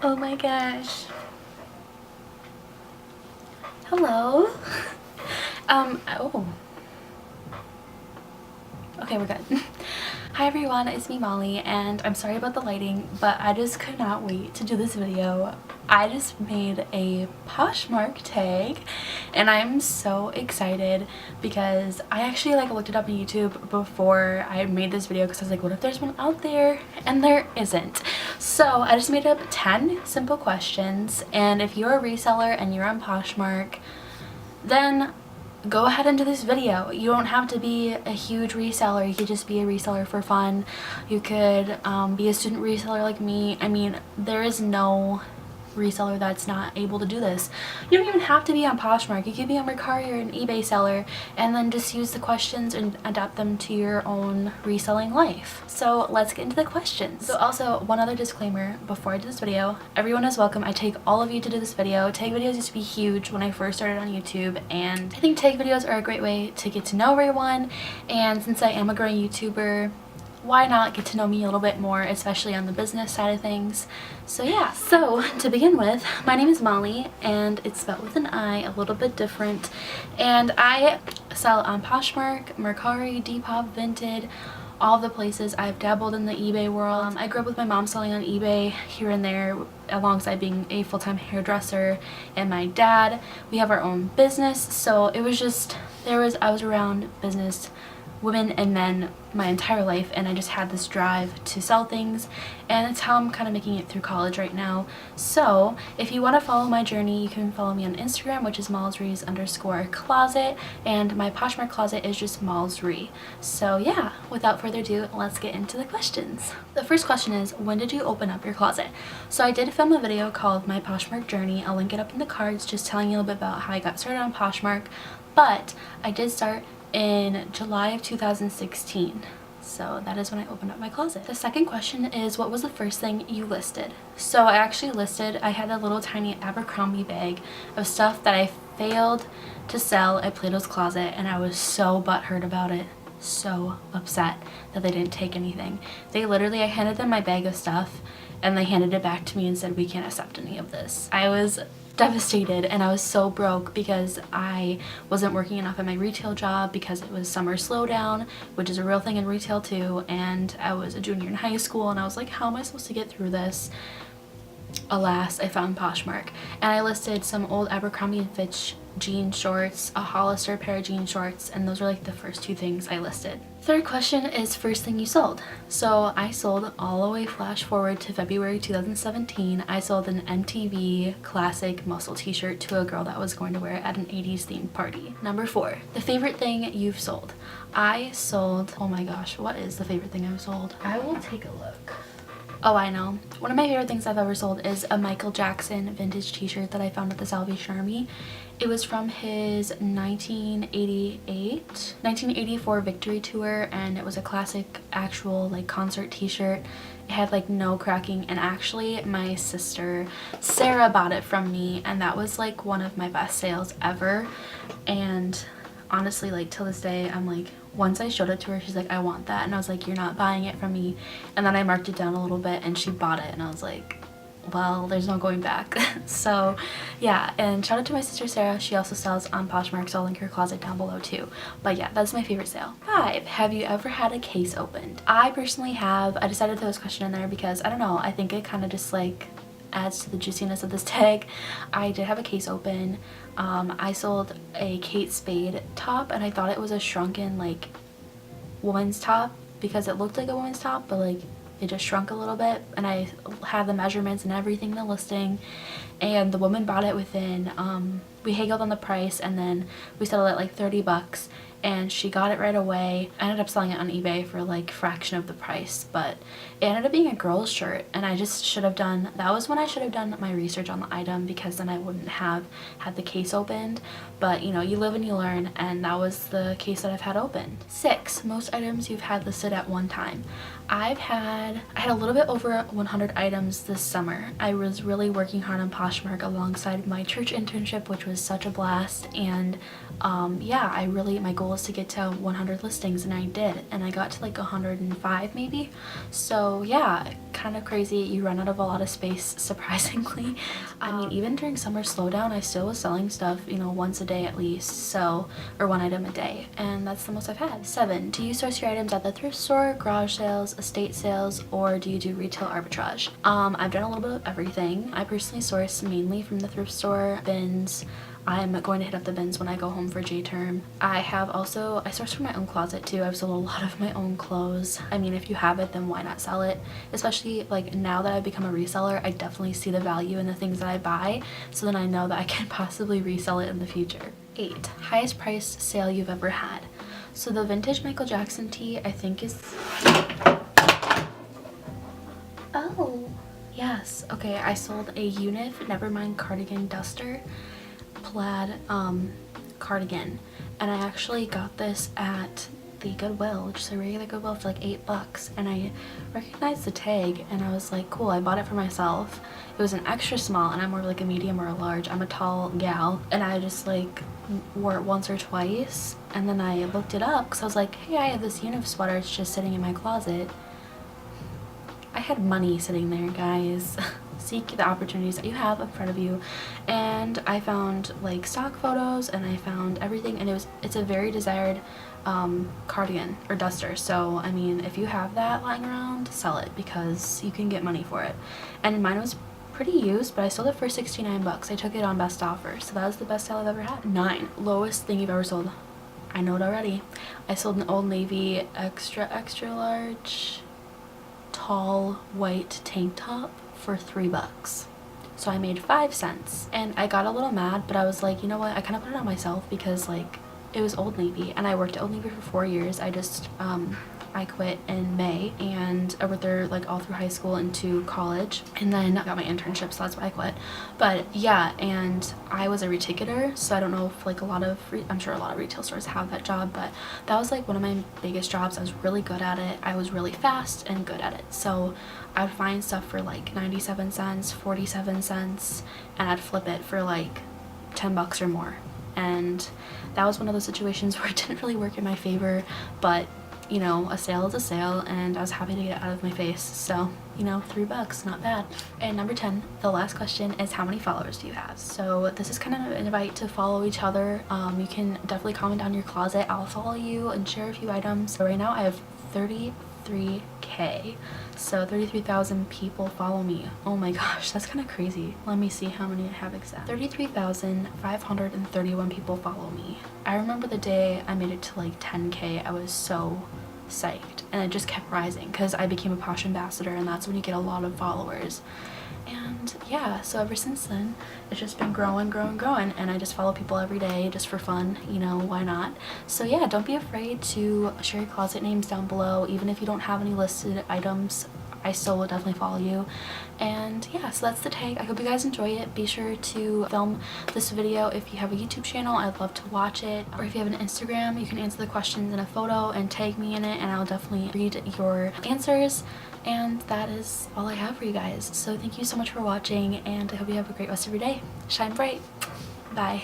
Oh my gosh. Hello. Oh. Okay, we're good. Hi everyone, it's me Molly, and I'm sorry about the lighting, but I just could not wait to do this video. I just made a Poshmark tag and I'm so excited because I actually looked it up on YouTube before I made this video because I was like, what if there's one out there? And there isn't. So I just made up 10 simple questions, and if you're a reseller and you're on Poshmark, then go ahead and do this video. You don't have to be a huge reseller. You could just be a reseller for fun. You could be a student reseller like me. I mean, there is no reseller that's not able to do this. You don't even have to be on Poshmark. You could be on Mercari or an eBay seller and then just use the questions and adapt them to your own reselling life. So let's get into the questions. So also, one other disclaimer before I do this video, everyone is welcome. I take all of you to do this video. Tag videos used to be huge when I first started on YouTube, and I think tag videos are a great way to get to know everyone, and since I am a growing YouTuber, why not get to know me a little bit more, especially on the business side of things. So yeah, so to begin with, my name is Molly and it's spelled with an I, a little bit different, and I sell on Poshmark, Mercari, Depop, Vinted, all the places. I've dabbled in the eBay world. I grew up with my mom selling on eBay here and there alongside being a full-time hairdresser, and my dad, we have our own business, so it was just, I was around business women and men my entire life, and I just had this drive to sell things, and that's how I'm kind of making it through college right now. So if you want to follow my journey, you can follow me on Instagram, which is mollsree_closet, and my Poshmark closet is just mollsree. So yeah, without further ado, let's get into the questions. The first question is, when did you open up your closet? So I did film a video called My Poshmark Journey. I'll link it up in the cards, just telling you a little bit about how I got started on Poshmark, but I did start in July of 2016. So that is when I opened up my closet. The second question is, what was the first thing you listed? So I actually listed, I had a little tiny Abercrombie bag of stuff that I failed to sell at Plato's Closet, and I was so butthurt about it. So upset that they didn't take anything. They literally, I handed them my bag of stuff and they handed it back to me and said, we can't accept any of this. I was devastated, and I was so broke because I wasn't working enough at my retail job because it was summer slowdown, which is a real thing in retail too, and I was a junior in high school, and I was like, how am I supposed to get through this? Alas, I found Poshmark, and I listed some old Abercrombie & Fitch jean shorts, a Hollister pair of jean shorts, and those were like the first two things I listed. Third question is, first thing you sold. So I sold, all the way flash forward to February 2017, I sold an MTV classic muscle t-shirt to a girl that was going to wear it at an 80s themed party. Number 4, the favorite thing you've sold. I sold, oh my gosh, what is the favorite thing I've sold? I will take a look. Oh, I know. One of my favorite things I've ever sold is a Michael Jackson vintage t-shirt that I found at the Salvation Army. It was from his 1984 Victory Tour, and it was a classic actual concert t-shirt. It had no cracking, and actually my sister Sarah bought it from me, and that was one of my best sales ever. And honestly, till this day, I'm once I showed it to her, she's like, I want that, and I was like, you're not buying it from me. And then I marked it down a little bit and she bought it, and I was like, well, there's no going back. So yeah, and shout out to my sister Sarah. She also sells on Poshmark, so I'll link her closet down below too. But yeah, that's my favorite sale. 5, have you ever had a case opened? I personally have. I decided to throw this question in there because I don't know, I think it kind of just adds to the juiciness of this tag. I did have a case open. I sold a Kate Spade top, and I thought it was a shrunken woman's top because it looked like a woman's top, but it just shrunk a little bit, and I had the measurements and everything in the listing, and the woman bought it within, we haggled on the price, and then we settled at 30 bucks, and she got it right away. I ended up selling it on eBay for fraction of the price, but it ended up being a girl's shirt, and I just should have done, that was when I should have done my research on the item, because then I wouldn't have had the case opened. But you know, you live and you learn, and that was the case that I've had opened. 6, most items you've had listed at one time. I had a little bit over 100 items this summer. I was really working hard on Poshmark alongside my church internship, which was such a blast, and yeah, my goal is to get to 100 listings, and I did, and I got to 105 maybe. So yeah, kind of crazy. You run out of a lot of space, surprisingly. I mean, even during summer slowdown, I still was selling stuff, you know, once a day at least, so, or one item a day, and that's the most I've had. 7, do you source your items at the thrift store, garage sales, estate sales, or do you do retail arbitrage? I've done a little bit of everything. I personally source mainly from the thrift store, bins. I'm going to hit up the bins when I go home for J-term. I source from my own closet too. I've sold a lot of my own clothes. I mean, if you have it, then why not sell it? Especially like now that I've become a reseller, I definitely see the value in the things that I buy, so then I know that I can possibly resell it in the future. 8, highest price sale you've ever had. So the vintage Michael Jackson tee, I think is... Oh, yes. Okay, I sold a youve Nevermind cardigan duster plaid cardigan, and I actually got this at the Goodwill, just a regular Goodwill, for like $8, and I recognized the tag and I was like, cool. I bought it for myself. It was an extra small and I'm more like a medium or a large. I'm a tall gal, and I just like wore it once or twice, and then I looked it up because I was like, hey, I have this youve sweater, it's just sitting in my closet. I had money sitting there, guys. Seek the opportunities that you have in front of you. And I found like stock photos, and I found everything, and it's a very desired cardigan or duster. So I mean, if you have that lying around, sell it, because you can get money for it. And mine was pretty used, but I sold it for $69. I took it on best offer, so that was the best sale I've ever had. 9, lowest thing you've ever sold. I know it already. I sold an Old Navy extra large tall white tank top for $3. So I made 5 cents, and I got a little mad, but I was like, you know what, I kind of put it on myself because like it was Old Navy, and I worked at Old Navy for 4 years. I quit in May, and I worked there like all through high school into college, and then I got my internship, so that's why I quit. But yeah, and I was a reticketer, so I don't know if like I'm sure a lot of retail stores have that job, but that was like one of my biggest jobs. I was really good at it. I was really fast and good at it. So I'd find stuff for like 97 cents, 47 cents, and I'd flip it for like $10 or more. And that was one of those situations where it didn't really work in my favor, but you know, a sale is a sale, and I was happy to get it out of my face. So, you know, $3, not bad. And number 10, the last question is, how many followers do you have? So this is kind of an invite to follow each other. You can definitely comment down your closet. I'll follow you and share a few items. So right now I have 33K. So 33,000 people follow me. Oh my gosh, that's kind of crazy. Let me see how many I have exact. 33,531 people follow me. I remember the day I made it to like 10K, I was so psyched, and it just kept rising because I became a Posh ambassador, and that's when you get a lot of followers. And yeah, so ever since then it's just been growing, and I just follow people every day just for fun, you know, why not? So yeah, don't be afraid to share your closet names down below. Even if you don't have any listed items, I still will definitely follow you. And yeah, so that's the tag. I hope you guys enjoy it. Be sure to film this video if you have a YouTube channel. I'd love to watch it. Or if you have an Instagram, you can answer the questions in a photo and tag me in it, and I'll definitely read your answers. And that is all I have for you guys. So thank you so much for watching, and I hope you have a great rest of your day. Shine bright. Bye.